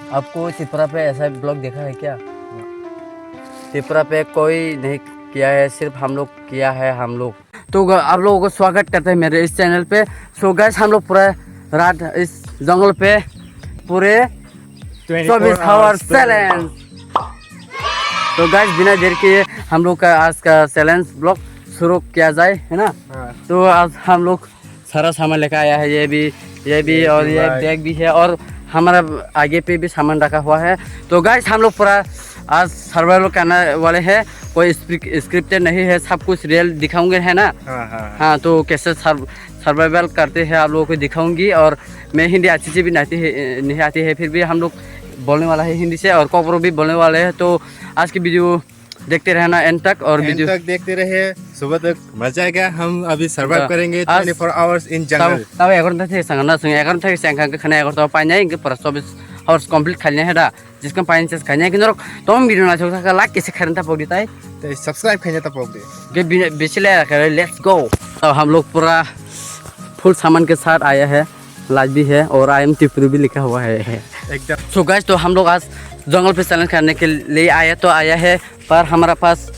आपको त्रिपुरा पे ऐसा ब्लॉग देखा है क्या? त्रिपुरा पे कोई नहीं किया है, सिर्फ हम लोग किया है हम लोग। तो आप लोगों को स्वागत करते हैं मेरे इस चैनल पे। सो गाइस हम लोग पूरा रात इस जंगल पे पूरे 24 आवर चैलेंज। तो गाइस बिना देर के हम लोग का आज का चैलेंज ब्लॉग शुरू किया जाए, है ना? तो आज हम लोग सारा सामान लेकर आया है, ये भी और ये बैग भी है और हमारा आगे पे भी सामान रखा हुआ है। तो गाइस हम लोग पूरा आज सर्वाइवल करने वाले हैं, कोई स्क्रिप्टेड नहीं है, सब कुछ रियल दिखाऊंगे, है ना? हाँ तो कैसे सर्वाइवल करते हैं आप लोगों को दिखाऊंगी। और मैं हिंदी अच्छी से भी नहीं आती है, फिर भी हम लोग बोलने वाला है हिंदी से और कोपरो भी बोलने वाले हैं। तो आज की वीडियो देखते रहना एंड तक, और वीडियो तक देखते रहे, सुबह तक मजा आएगा। हम अभी सर्वाइव करेंगे 24 आवर्स इन जंगल। तब 11 থেকে सांगना सुन 11 থেকে सांगना खाना 11 पानी इनके पर 24 आवर्स कंप्लीट खाने है दा जिसका पानी से खाने कि नरक तुम वीडियो ना छोटा का लाइक कैसे करना पड़ी ताई तो सब्सक्राइब खाने तक पहुंच के बेचले रखे। Let's go. तो हम लोग पूरा फुल सामान के साथ आया है, लाज भी है और आई एम त्रिपुरा भी लिखा हुआ है एकदम। सो गाइस तो हम लोग आज जंगल पे चैलेंज करने के लिए आया है, पर हमारा पास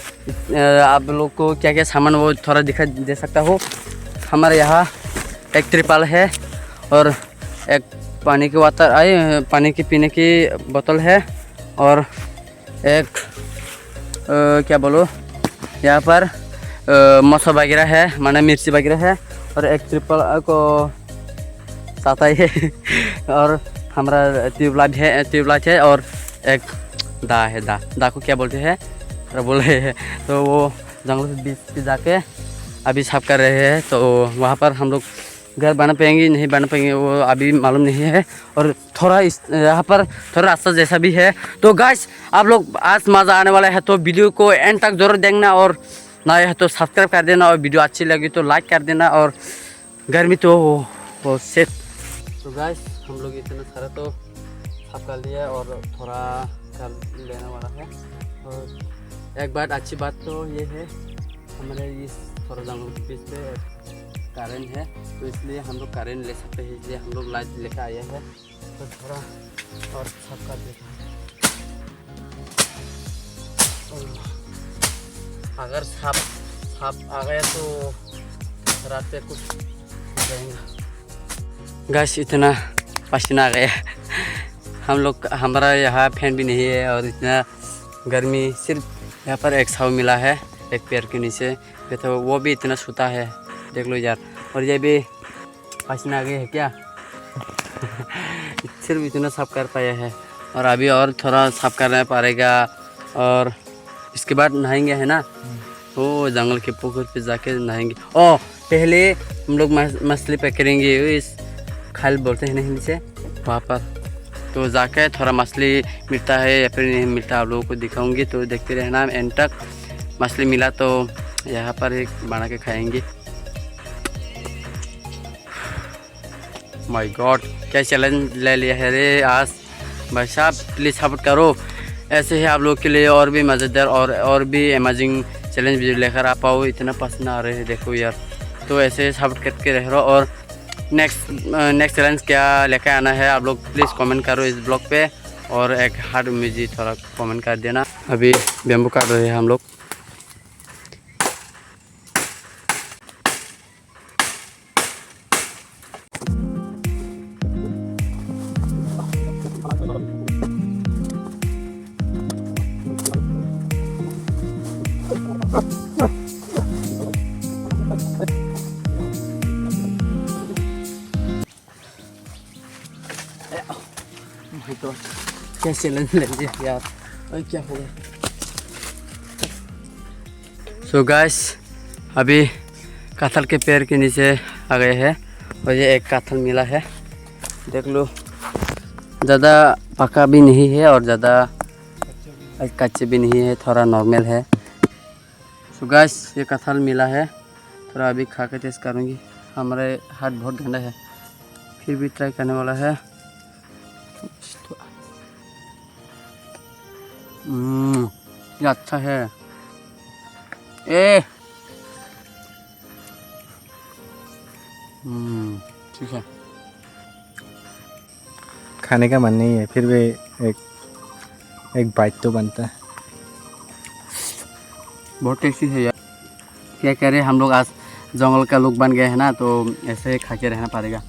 आप लोग को क्या क्या सामान वो थोड़ा दिखा दे सकता हो। हमारे यहाँ एक त्रिपाल है और एक पानी पानी की पीने की बोतल है और एक क्या बोलो यहाँ पर मसाला वगैरह है, माने मिर्ची वगैरह है और एक त्रिपाल को साथ ही है और हमारा ट्यूबलाइट है और एक दा को क्या बोलते हैं बोले हैं। तो वो जंगल के बीच पे जाके अभी साफ कर रहे हैं। तो वहाँ पर हम लोग घर बना पाएंगे नहीं बना पाएंगे वो अभी मालूम नहीं है। और थोड़ा यहाँ पर थोड़ा रास्ता जैसा भी है। तो गाइस आप लोग आज मज़ा आने वाला है, तो वीडियो को एंड तक जरूर देखना और ना है तो सब्सक्राइब कर देना और वीडियो अच्छी लगी तो लाइक कर देना। और गर्मी तो वो सेट। तो गाइस हम लोग इतना सारा तो साफ कर लिया और थोड़ा कर लेने वाला है। और एक बात अच्छी बात तो ये है, हमारे इस थोड़ा जंगल के बीच पे करेंट है, तो इसलिए हम लोग करेंट ले सकते हैं, इसलिए हम लोग लाइट लेकर आए हैं। तो थोड़ा और साफ कर देते हैं। अगर साफ आ गया तो रात पे कुछ रहेगा। गैस इतना पसीना आ गया हमारा यहाँ फैन भी नहीं है और इतना गर्मी, सिर्फ यहाँ पर एक छाव मिला है एक पेड़ के नीचे, तो वो भी इतना सूता है देख लो यार। और ये भी पसीना आ गया है क्या सिर्फ इतना साफ कर पाया है और अभी और थोड़ा साफ करना पड़ेगा और इसके बाद नहाएंगे, है ना? वो जंगल के पोखर पे जाके नहाएंगे। ओ पहले हम लोग मछली पकड़ेंगे, इस खाल बोलते हैं हिंदी से वहाँ पर, तो जाके थोड़ा मछली मिलता है या फिर नहीं मिलता आप लोगों को दिखाऊंगी। तो देखते रहना एंड तक। मछली मिला तो यहाँ पर एक बना के खाएंगे। माय गॉड क्या चैलेंज ले लिया है रे आज भाई साहब, प्लीज़ सपोर्ट करो। ऐसे ही आप लोग के लिए और भी मज़ेदार और भी अमेजिंग चैलेंज वीडियो लेकर आ पाओ। इतना पसंद आ रहे हैं देखो यार, तो ऐसे सपोर्ट करके रह रहो। और नेक्स्ट चैलेंज क्या लेकर आना है आप लोग प्लीज़ कमेंट करो इस ब्लॉग पे, और एक हार्ट इमोजी थोड़ा कमेंट कर देना। अभी बेम्बू काट रहे हैं हम लोग। तो क्या चैलेंज ले लिया यार, और क्या हो गया। सो गाइस अभी कटहल के पेड़ के नीचे आ गए हैं और ये एक कटहल मिला है, देख लो। ज़्यादा पका भी नहीं है और ज़्यादा कच्चे भी नहीं है, थोड़ा नॉर्मल है। सो गाइस ये कटहल मिला है, थोड़ा अभी खा के टेस्ट करूँगी। हमारे हाथ बहुत गंदा है, फिर भी ट्राई करने वाला है। ये अच्छा है। ठीक है, खाने का मन नहीं है फिर भी एक बाइट तो बनता है। बहुत टेस्टी है यार। क्या कह रहे हम लोग आज जंगल का लोग बन गए हैं ना, तो ऐसे खा के रहना पड़ेगा।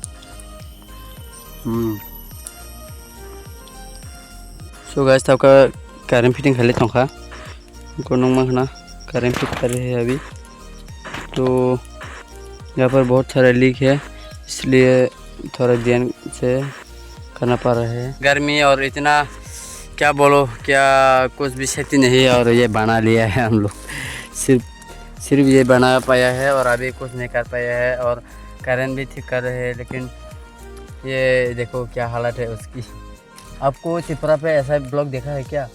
सो गाइस तब का करेंट फिटिंग खाली थोंखा गोनों में करेंट फिट कर रहे हैं अभी। तो यहाँ पर बहुत सारा लीक है, इसलिए थोड़ा ध्यान से करना पड़ रहा है। गर्मी और इतना क्या बोलो, क्या कुछ भी क्षति नहीं है। और ये बना लिया है हम लोग, सिर्फ ये बना पाया है और अभी कुछ नहीं कर पाया है। और करेंट भी ठीक कर रहे हैं, लेकिन ये देखो क्या हालत है उसकी। आपको त्रिपुरा पे ऐसा ब्लॉग देखा है क्या?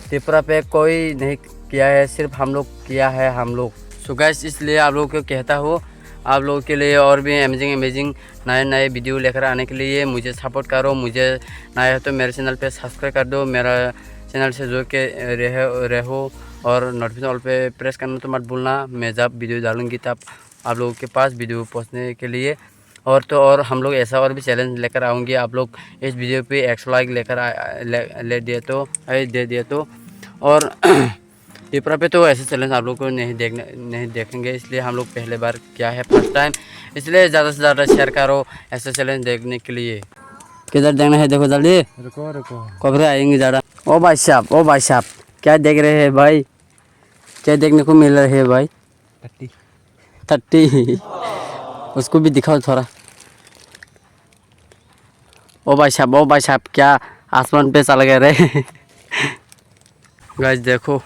त्रिपुरा पे कोई नहीं किया है, सिर्फ हम लोग किया है हम लोग। सो गाइस इसलिए आप लोगों को कहता हूँ, आप लोगों के लिए और भी अमेजिंग नए वीडियो लेकर आने के लिए मुझे सपोर्ट करो। मुझे नया है तो मेरे चैनल पे सब्सक्राइब कर दो, मेरा चैनल से जुड़ के रहो और नोटिफिकेशन ऑल पे प्रेस करना तो मत भूलना। मैं जब वीडियो डालूँगी तब आप लोगों के पास वीडियो पहुँचने के लिए। और तो और हम लोग ऐसा और भी चैलेंज लेकर आऊँगी। आप लोग इस वीडियो पे 100 लाइक लेकर दे दिए तो और त्रिपुरा पे तो ऐसे चैलेंज आप लोग को नहीं देखेंगे, इसलिए हम लोग पहले बार किया है, फर्स्ट टाइम। इसलिए ज़्यादा से ज़्यादा शेयर करो ऐसे चैलेंज देखने के लिए। किधर देखना है देखो जल्दी, रुको कब आएंगे ज़्यादा। ओ भाई साहब क्या देख रहे हैं भाई? क्या देखने को मिल रहा है भाई? टट्टी उसको भी दिखाओ थोड़ा। ओ भाई साहब क्या आसमान पे चल गए रे। गाइस देखो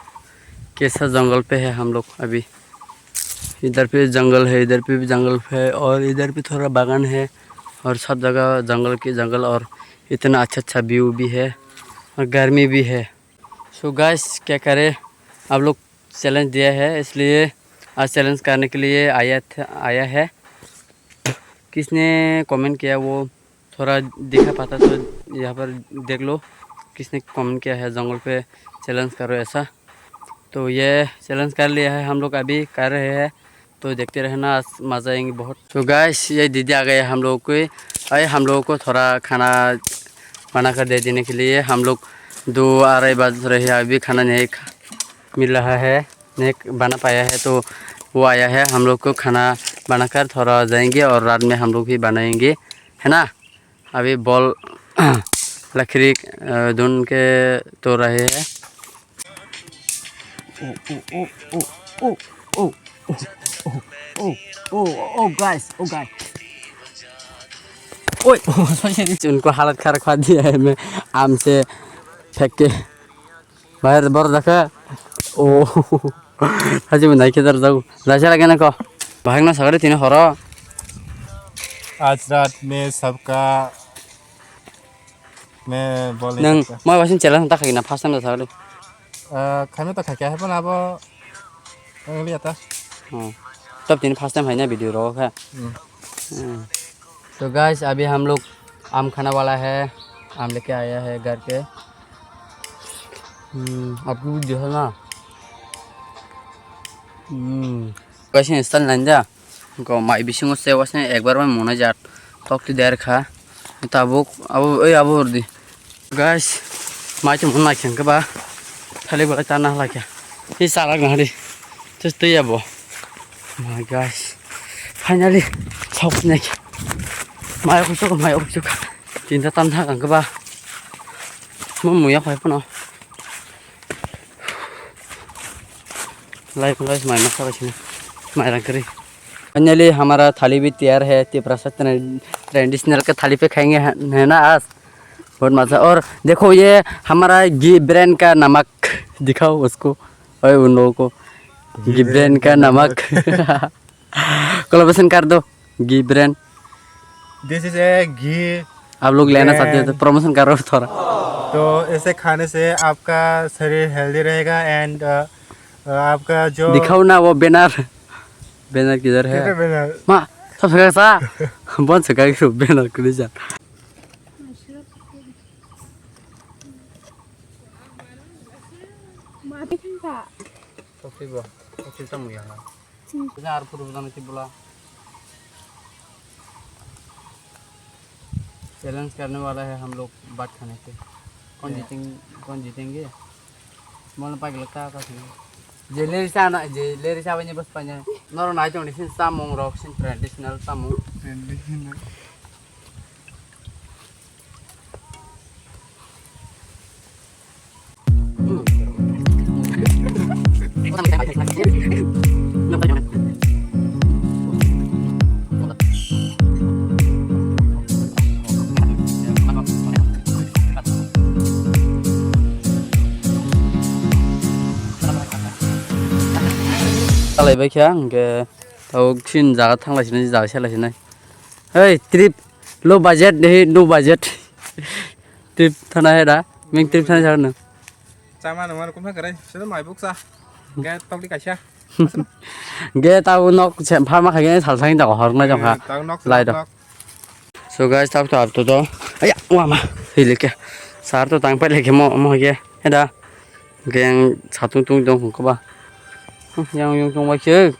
कैसा जंगल पे है हम लोग अभी। इधर पे जंगल है, इधर पे भी जंगल है और इधर पे थोड़ा बागान है और सब जगह जंगल और इतना अच्छा व्यू भी है और गर्मी भी है। सो गाइस क्या करें, आप लोग चैलेंज दिया है, इसलिए आज चैलेंज करने के लिए आया है। किसने कमेंट किया वो थोड़ा दिखा पाता तो यहाँ पर देख लो। किसने कमेंट किया है जंगल पे चैलेंज करो ऐसा, तो ये चैलेंज कर लिया है, हम लोग अभी कर रहे हैं। तो देखते रहना, मज़ा आएंगे बहुत। तो गाइस ये दीदी आ गए हम लोगों को, हम लोगों को थोड़ा खाना बना कर दे देने के लिए। हम लोग 2-2:30 बज रहे हैं, अभी खाना नहीं मिल रहा है, नहीं बना पाया है। तो वो आया है, हम लोग को खाना बनाकर थोड़ा जाएंगे और रात में हम लोग ही बनाएंगे, है ना। अभी बॉल लकड़ी ढूंढ के तो रहे हैं। गाइस उनको हालत खराब कर दिया है, मैं आम से फेंक के बाहर बर रखा। ओ हजी में नहीं किधर जाऊँ जैसे लगे ना को भागना सगड़े तीन हर। आज रात में सबका मैं बोल नहीं नंग सकता। मैं वैसे चैलेंज था कि ना फर्स्ट टाइम सगड़े खाना तो खा क्या है पर अब अगली आता। हाँ तब तीन फर्स्ट टाइम है ना वीडियो रो है। तो गाइस अभी हम लोग आम खाने वाला है, आम लेके आया है घर के। आप लोग देखो ना वैसे इंस्टॉल नहीं जा को माई बिसिंग से वैसे एक बार में मोना जाट तो देर खा तो अब और दी गाइस माई तो मन नाखें के बा खाली बोला चाना हला क्या ये सारा गाड़ी तो ये अब माय गाइस फाइनली सब नहीं माय कुछ तीन ताम था के बा मुया खाई पनो लाइक माय मसा बचने माय रंगरी। फाइनली हमारा थाली भी तैयार है, त्रिपुरा ट्रेडिशनल का थाली पे खाएंगे है ना आज, बहुत मज़ा। और देखो ये हमारा घी ब्रांड का नमक दिखाओ उसको और उन लोगों को घी ब्रांड का नमक कोलैबोरेशन कर दो घी ब्रांड। दिस इज ए घी। आप लोग लेना चाहते हो तो प्रमोशन कर रहे हो थोड़ा। तो ऐसे खाने से आपका शरीर हेल्दी रहेगा एंड आपका जो दिखाओ ना वो बैनर किधर है माँ सब सका सा बन सका बैनर को ले जा। चैलेंज करने वाला है हम लोग बात खाने पे कौन जीतेंगे मन पाक लगता है जेलेरी सा बस पाने नॉर नाइट ओनली सिन सामों रॉक सिन ट्रेडिशनल सामों लायबाय क्या इनके तो खिन जागा थांलायसिनो जागा सेलायसिनो hey trip low budget deh no budget trip thana है दा मिंग trip thana जागोन Sama nomor cũng phải cái đây, sẽ mày bốc ra. Nghe tao đi cả xe. गे ताऊ नक फार्मा खागे सालसांग जागा हरना जंखा Tao knock. Light so guys tap to up to aya wa ma hilike sar to tang pa leke mo ge heda geng satung tung dong ko ba yang yung tung ba chứ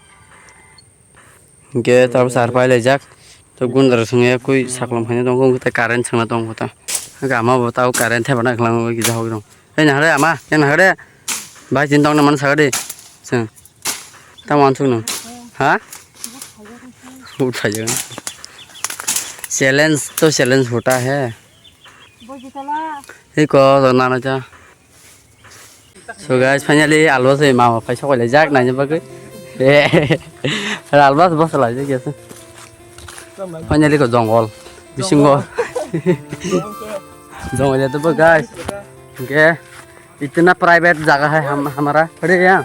ge tap sar pa le jak to gun dar sunge koi saklam phane dong ko ta current changna dong ko ta ga ma ba tau current the bana khlang gi ja ho dong ei na hare ama yang na hare bai jin dong na man sa de sing ta wan chung no ha उठ जाएगा challenge तो challenge होता है ये को ना ना जा so guys finally alwas ei ma phai sa le jak na ba ke alwas bas la je ke finally ko jongol bisingo जंगल तो गाइस के इतना प्राइवेट जगह है हमारा अरे यहाँ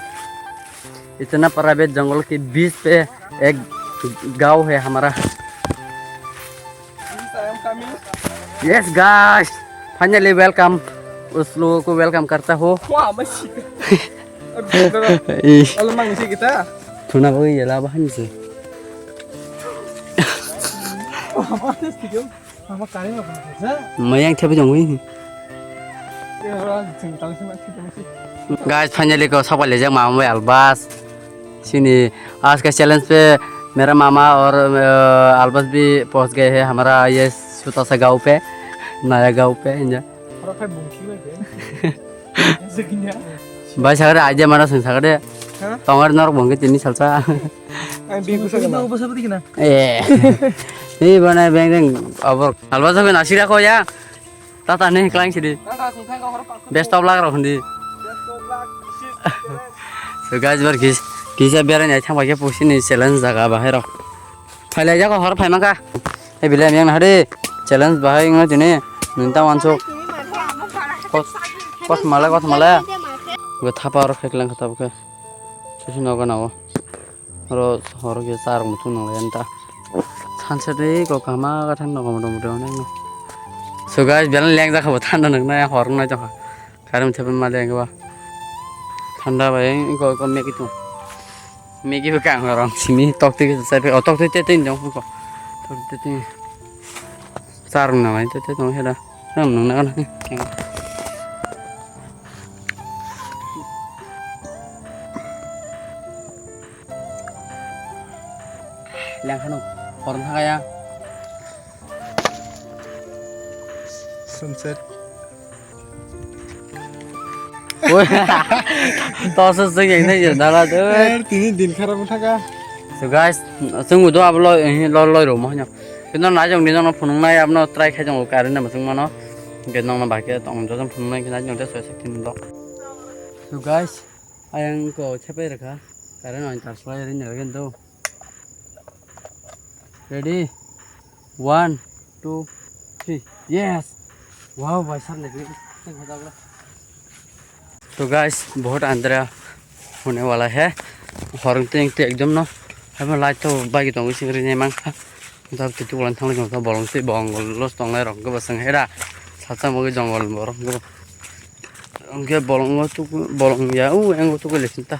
इतना प्राइवेट जंगल के बीच पे एक गांव है हमारा यस गाइस फाइनली वेलकम उस लोगों को वेलकम करता हो Alamang sih kita. थुना को ये ला बहन से Apa sih itu? Apa kali apa sih? मैं यहाँ थे बजाऊंगी Ya orang cintang sih masih. Guys finally को सब ले जाए मामा भाई अलबास सिनी आज का चैलेंज पे मेरा मामा और अलबास भी पहुंच गए हैं हमारा ये छोटा सा गांव पे नया गांव पे इंजा Orang kayak bungki lagi. Segini. भाई सागरे आज हमारा संसागरे तंगर नर बंगे तिनी salsa Bingung saya kenapa seperti ini? ये बना बैंक अब अलबास में नासिरा को या ताता नहीं क्लाइंग सिदी बेस्ट ऑफ लग रहा हूँ दी so guys bar kisa biar nyai thang bagai pusi ni challenge jaga bahai rok phailai jaga hor phai maka e bilai yang hade challenge bahai ngo tini minta wanso kot mala go thapa ro kheklang khata buka susu no gana ro hor ge sar mutu no enta sanse dei ko kama ga than no gam dom dom no so guys biar leng ja khabo than no na hor na ja karam thep ma leng ba ठंडा भाई को Maggi तो Maggi भी कहाँ हो रहा हूँ Simi talk ते साइड पे टॉक ते ते नहीं जाऊँ को टॉक ते सार ना भाई ते तो है ना हम ना ना लैंग खानो और ना क्या Sunset. तो सब ये नहीं जाना ला तो Ini din kharam thaga. so guys जों तो अब लो रो म किन ना जों दिन फुननाय आपनो ट्राई खाय जों कारण ना जों मनो के नंग ना बाके तो जों फुननाय के ना जों 16 लो so guys आयं को छेपे रखा कारण अन तासलाय रे नगेन तो ready 1 2 3 yes wow भाई साहब लगे तो गाइस बहुत अंधेरा होने वाला है हॉर्न तो एकदम ना हमें लाइट तो बाइक तो उसी करने मांग तब तो तुलन थांग लगे तो बॉलों से बंगल लॉस तो नहीं रंग के बसंग है रा साथ में जंगल में रंग उनके बॉलों या एंगो तो को लेकिन ता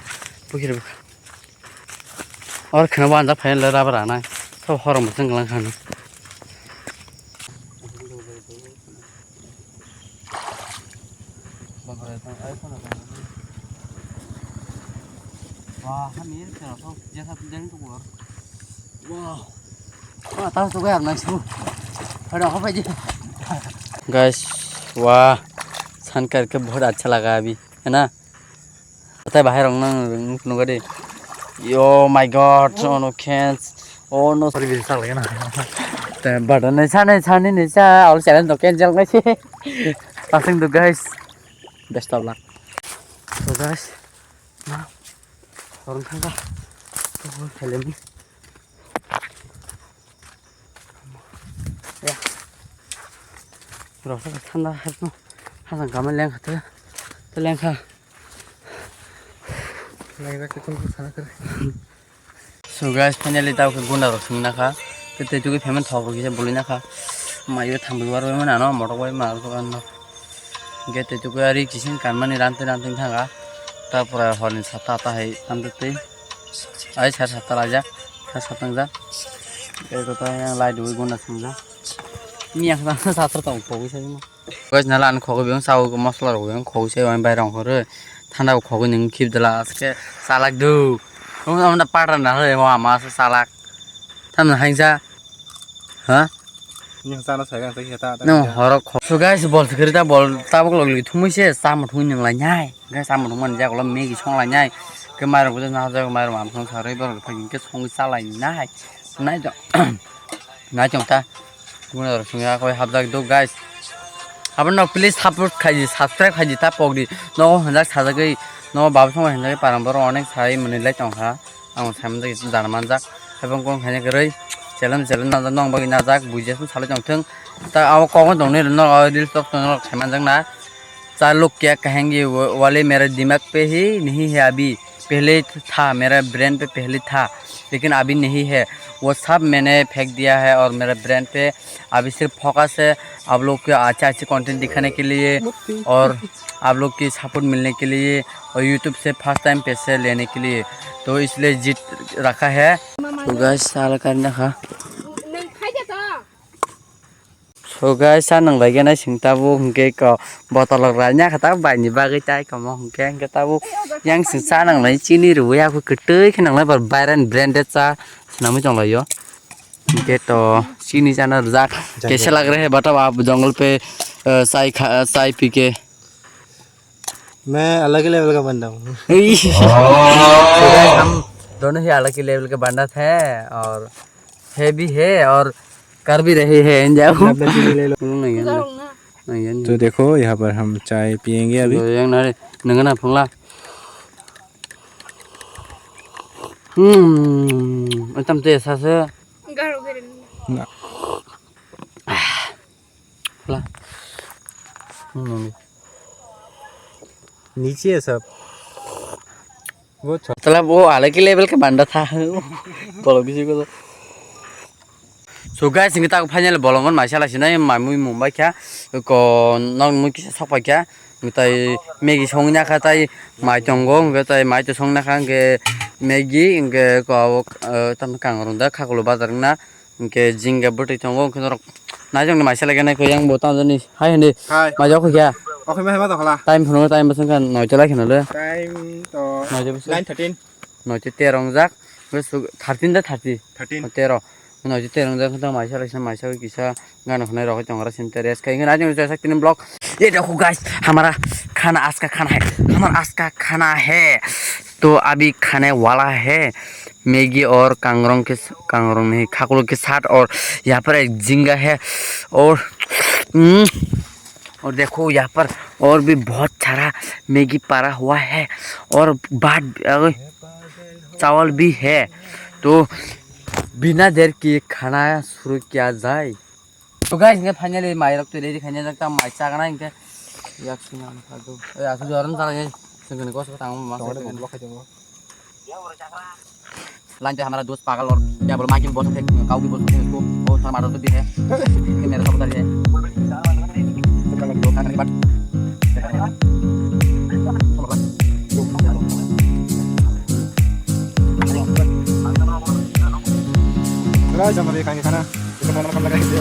बुकिर बुक और खाना बांधा फाइल लड़ा बराना तो हॉर्न में जंगल खाना wah hamil terus jasa pedang tuh wow wah tahu tuh kan langsung ada apa aja guys वाह सन करके बहुत अच्छा लगा अभी है ना पता है बाहर होंगे दे यो माय गॉड नो कैंस ओ नो सॉरी बिल लगे ना तो बटन नहीं सा और चैलेंज तो कैंसिल गए छे passing the guys best of luck तो गाइस ना और खाना तो खेले में या रसा ठंडा है ना हां गामन लें खाते तो लें खा लग रहा है तुम कुछ खाना करे So guys, finally tao ke guna rok sing na kha. Kete tu ke payment thok ki se boli na kha. Mayo tham bi war we mana no motor boy mar ko an no. Gete tu ke ari kisin kan mani rante thanga. Ta pura horin sata ta hai ande te. Ai sar sata raja. Sar satang ja. Ke ko ta yang lai du guna sing ja. Ni yang sa satra tong ko se mo. Guys nala an kho ko saw ko masla ro yang kho se wan bai rong ko re. Thanda ko kho ko ning khip dala aske salak du. Không ông đã bắt ra rồi mà sao lạc thằng hành ra hả nhưng sao nó xảy ra cái ta nó họ khó so guys bol thì ta bol ta bắt lộc thùng mới xe sao mà thùng nhưng lại nhai cái sao mà thùng mình ra có làm mấy cái xong lại nhai cái mai rồi cũng nào ra cái mai rồi mà không sao đấy bao phải cái xong sao lại nhai nãy cho nãy chúng ta cũng là chúng ta coi hấp dẫn đâu guys अपन ना please support खाई subscribe खाई ता पग दी no हंजा साजा गई no बाबू संग हंजा पारंबर अनेक साई मनैलाय तंखा आं सामन जाय दानमान जाक एबं कोन खाने गरै चैलेंज ना नंग बगि ना जाक बुझेस साले जंथों ता आव कोन दंने न दिल तक तंग सामान जंग ना चार लोग क्या कहेंगे वाले मेरे दिमाग पे ही नहीं है अभी पहले था मेरा ब्रेन पे पहले था लेकिन अभी नहीं है वो सब मैंने फेंक दिया है और मेरा ब्रेन पे अभी सिर्फ फोकस है आप लोग के अच्छे कंटेंट दिखाने के लिए और आप लोग की सपोर्ट मिलने के लिए और यूट्यूब से फर्स्ट टाइम पैसे लेने के लिए तो इसलिए जीत रखा है तो गाइस साल करना खा so guys san nang lagi na sing tabu hingke ko botol ranya kata bai ni bagai tai ko mo hingke hingke tabu yang sing san nang lai chini ru ya ku ketei khnang lai bar brand branded cha sinami chong lai yo hingke to chini chana rjak कैसे लग रहे हैं बताओ आप जंगल पे चाय P के मैं अलग ही लेवल का बंदा हूँ हम दोनों ही अलग ही लेवल के बंदा थे और है भी है और कर भी रहे हैं तो देखो यहाँ पर हम चाय पियेंगे अभी नंगना फंगला एकदम तेज से ना नीचे है सब वो मतलब वो अलग ही लेवल का बंदा था बोलो किसी को तो so guys kita final bolongan masalah sini mamu mumbai kya ko nong mu kisa sopa kya ngitai megi songnya katai mai tonggo ngitai mai to songna khang ke megi nge ko tam kangrunda khakulu bazar na nge jinga buti tonggo kinor na jong masalah kene ko yang botam jani hai hende ma jo ko kya oke mai ma to khala time phone time basan kan noi chala khina le time to 9:13 noi te terong jak 13 da 30 13 nói chuyện tiền rằng không mai sau kisah गाना होने रहो चंगरा सिंटेरियस कहीं आज मैं जैसा तीन blog ये देखो गाइस हमारा खाना आज का खाना है हमारा आज का खाना है तो अभी खाने वाला है मैगी और कांगरों नहीं खाकुलों के साथ और यहाँ पर एक झींगा है और देखो यहाँ पर और भी बहुत सारा मैगी पड़ा हुआ है और बाद चावल भी है तो बिना देर के खाना शुरू किया जाए तो गाइस इनके फाइनली माइरक तो रेडी खाने सकता माइ चागना इनके याक सिना खादो याक जोरन जागे जोंने को तांग मा लंच हमारा दोस्त पागल और क्या बोल माइकिंग बोल सकते काऊ भी बोल सकते उसको बहुत सारा मारो तो भी है ये मेरा सब है खाने के बाद sama dia kangen kana kita mau makan lagi dia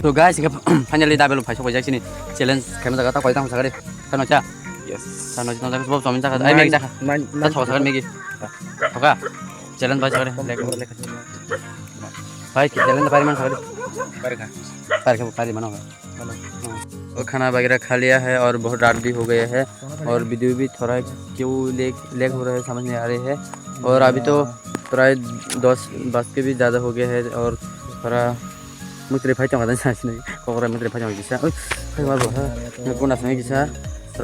तो So guys, finally dah belum pasok bajak sini. Challenge kami tak kata kau itu sakit. Kan aja. Yes. Kan aja nonton sebab suami sakit. Ay Maggie sakit. Tak tahu sakit Maggie. Oke. Challenge bajak sakit. Lek. भाई challenge पारी मन सकते पार के पारी बना और खाना वगैरह खा लिया है और बहुत रात भी हो गया है और वीडियो भी थोड़ा क्यों लेग हो रहा है समझ नहीं आ रही है और अभी तो प्राय 10 बज के भी ज़्यादा हो गया है और थोड़ा मुझे फाइट होगा नहीं कोकरा मुझे फाइट होगा किसा ओए बार बार कौन असमें किसा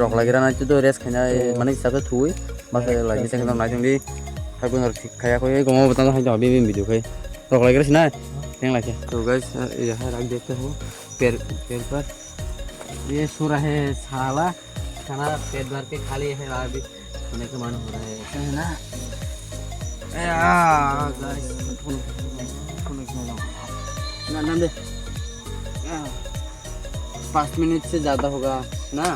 रॉक लगे रहा ना तो रेस खाना माने किसा तो थुई बस लगे से एकदम नाचूं दी कौन और खाया कोई गाँव बताना है जो अभी भी वीडियो खाई रॉक लगे रहा है नहीं लगे तो गाइस यहाँ रख देते हो पैर पर ये सो रहा है साला खाना पेट भर के खा लिए है अभी सोने का मन हो रहा है ना गाइस ना नाम दे 5 मिनट से ज़्यादा होगा ना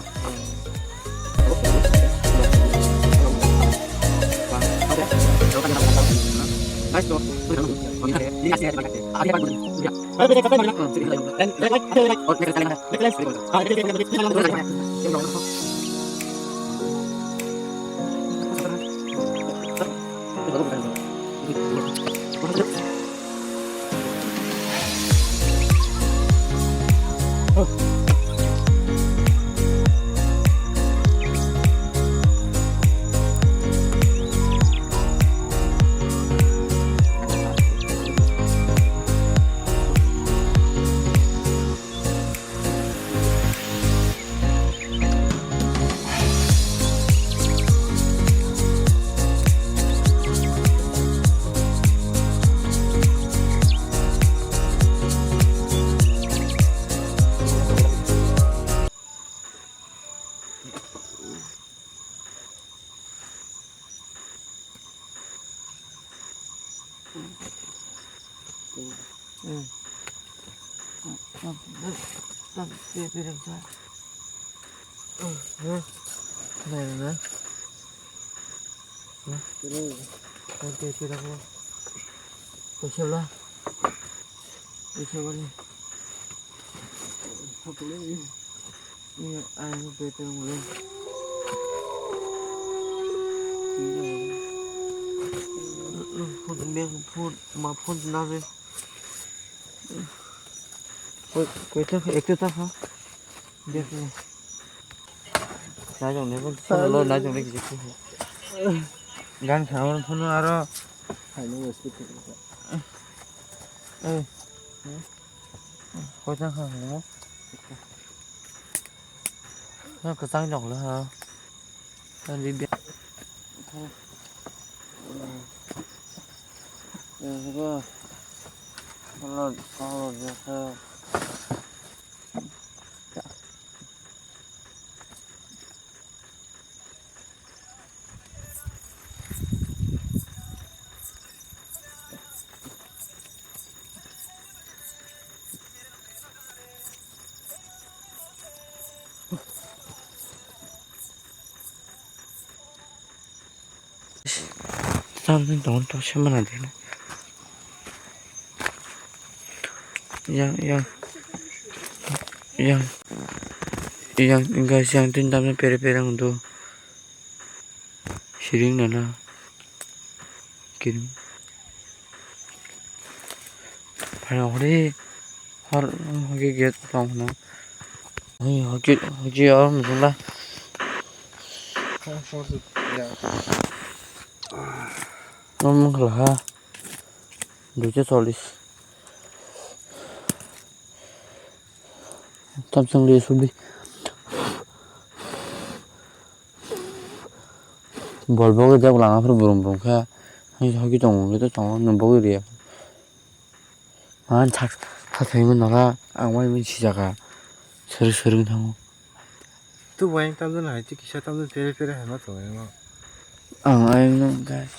कोई तो एक तो था देख ले ना जोने बोल चलो ना जोने की गान खावन फोन आरो खाइनो वस्तु ए कोई तो खा ना ना cái tăng trọng nữa hả anh đi biết 이거 별로 됐어요. 사람들이 너무 또 쉬면 안 되네. yang guys yang tindamnya pere-perang tuh sering nana kirim pada hari get orang mana hoki orang macam lah ngomong lah duitnya solis Samsung dia subi bolbo ke dia ulang apa burung ka hanya hoki dong itu dong nombor dia man tak pengen nora angwai men sijaga sering tahu tu banyak tamu lah itu kisah tamu pere hemat tuh ya angwai men guys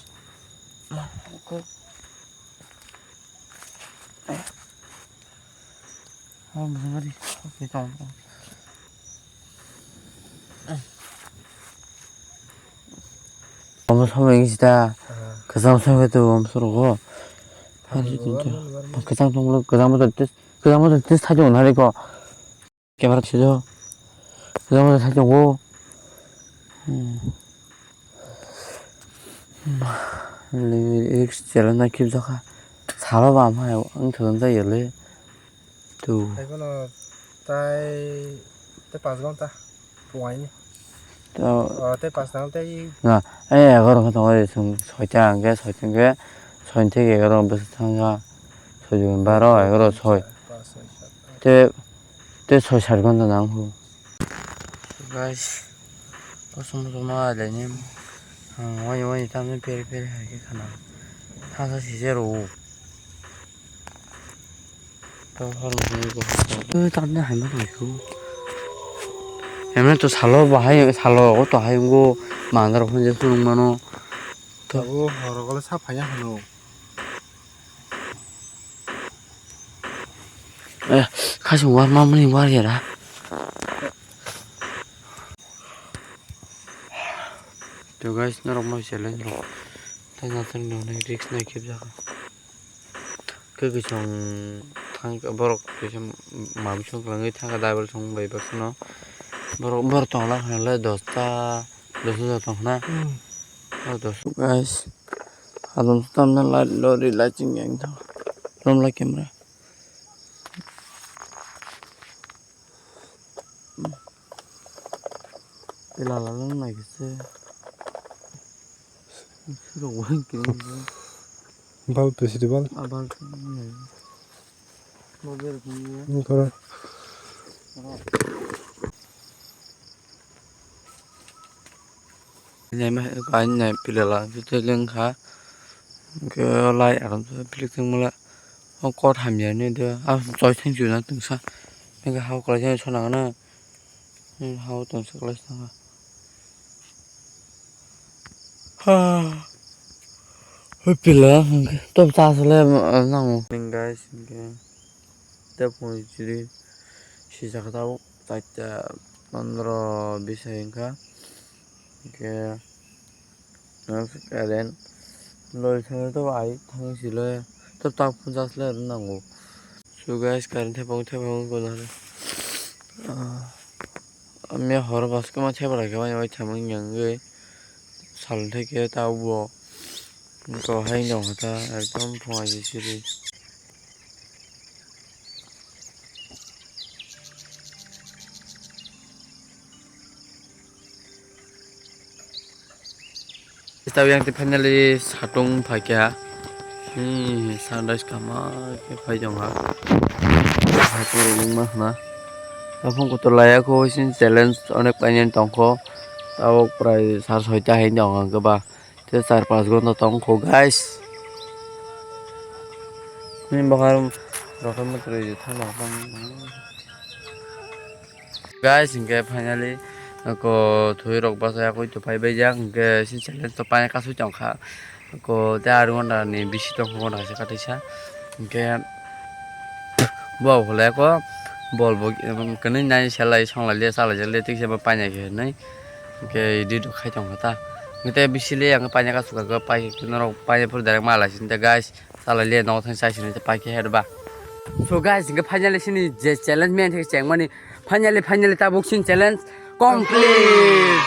musim hari oke tahu 엄마 소명이시다. 그 사람 소명에도 엄서로고. 아니 진짜. 그 장동로 그 장보다 그다음부터 진짜 사진 오나니까 camera 치죠. 그다음부터 사진 오고 एक challenge ना क्यों जगह सारा balm है अंग थोड़ा सा ये ले तो Thấy con là tay tay pass con ta puai nhỉ तो tay pass nào tay 나 에 그런 거 동아리 좀 설정게 선택에 그런 비슷한가 소중 바로 그런 pass shot 때 소셜 건도 나고 guys कसम 좀 되니 원이 담는 베리베리 하게 가나 타서 시제로 또 하루 보내고 그 담는 할만 없고 또 살러 살러 또 하고 만들어 혼자 쓰는 거는 Tahu orang kalau siapa ya hano 에 가시 와마무니 와리라 तो गाइस नॉर्मल चैलेंज रो ताना तंग ने रिक्स ने खेब जागा के सं थांग बरक के सम माबि सं लांगै थांगा दाबल सं बाय बसनो बरक तंला हनले 10 जाता ना 10 गाइस आदम तमना लॉरी लाइटिंग यांग था रोमला कैमरा इला लालन नागिसे Sudah uang kini. bal pesidi bal Abang mobil punya. kalau Ini mah banyak pilihlah. Kita lengkap. Ke lain akan tu pilih semula. Aku kau hamil ni dia. Saya sendiri nak tungsa. Mereka hau kalau jangan senang na. Hau tungsa kalau senang. pilih. Top tas le nang. Guys, kita pun jadi sisa tahu. Tak 15-20 hingga. Okay. Kalian lôi theo tôi ấy thằng gì lôi tập tập phun ra lên nó ngủ so guys kalian theo bóng của nó mẹ hỏi bác cái mà theo lại cái mà vậy thằng mình nhận người sẵn thế kia tao buộc có hay đồng người ta ở trong phòng gì chứ đi Tahu yang finally satung pakai ni sunrise kama ke pai jonga aku rumah na apun ko to laya ko sin challenge onek panyen tongko tau prai sar soita hen jonga ke ba te 4-5 gon tongko guys ni bakal rakam matre thana bang guys hingga finally aku thui rok ba saya aku tu pai bai jang ke sin challenge to pai ka su chong kha ko ta ru na ni bisi to ko na se ka tisa ke bo hole ko bol bo kene nai salai song la le sala je le tik se ba pai nya ke nai ke di do khai chong ta ngte bisi le yang pai nya ka su ka pai ke no pai pur direct mala sin ta guys sala le no thang sai sin te pai ke head ba so guys hingga finally sin je challenge men the cheng mani finally ta boxing challenge complete.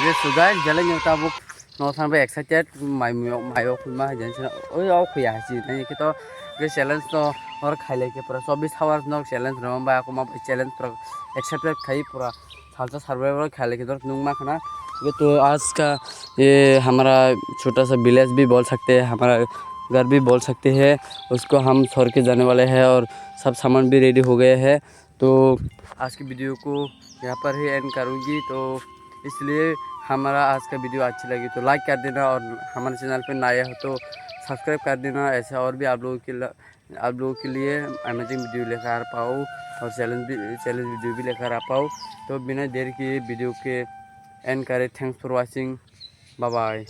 Yes, so guys, jalan yang tabuk no sampai excited, mayo kuma jangan sih. Oh ya aku ya sih. Nanti kita ke challenge to और खाई लेके पूरा 24 hours no challenge रहा बा को मा challenge पूरा accepted खाई पूरा सालसा सर्वाइवल खाई लेके तो नुमा खाना ये तो आज का ये हमारा छोटा सा विलेज भी बोल सकते हैं हमारा घर भी बोल सकते हैं उसको हम छोड़ के जाने वाले हैं और सब सामान भी रेडी हो गए हैं तो आज की वीडियो को यहाँ पर ही एंड करूँगी तो इसलिए हमारा आज का वीडियो अच्छी लगी तो लाइक कर देना और हमारे चैनल पर नया हो तो सब्सक्राइब कर देना ऐसे और भी आप लोगों के लिए अमेजिंग वीडियो लेकर आ पाओ और चैलेंज वीडियो भी लेकर आ पाओ तो बिना देर के वीडियो के एंड करें thanks for watching bye bye.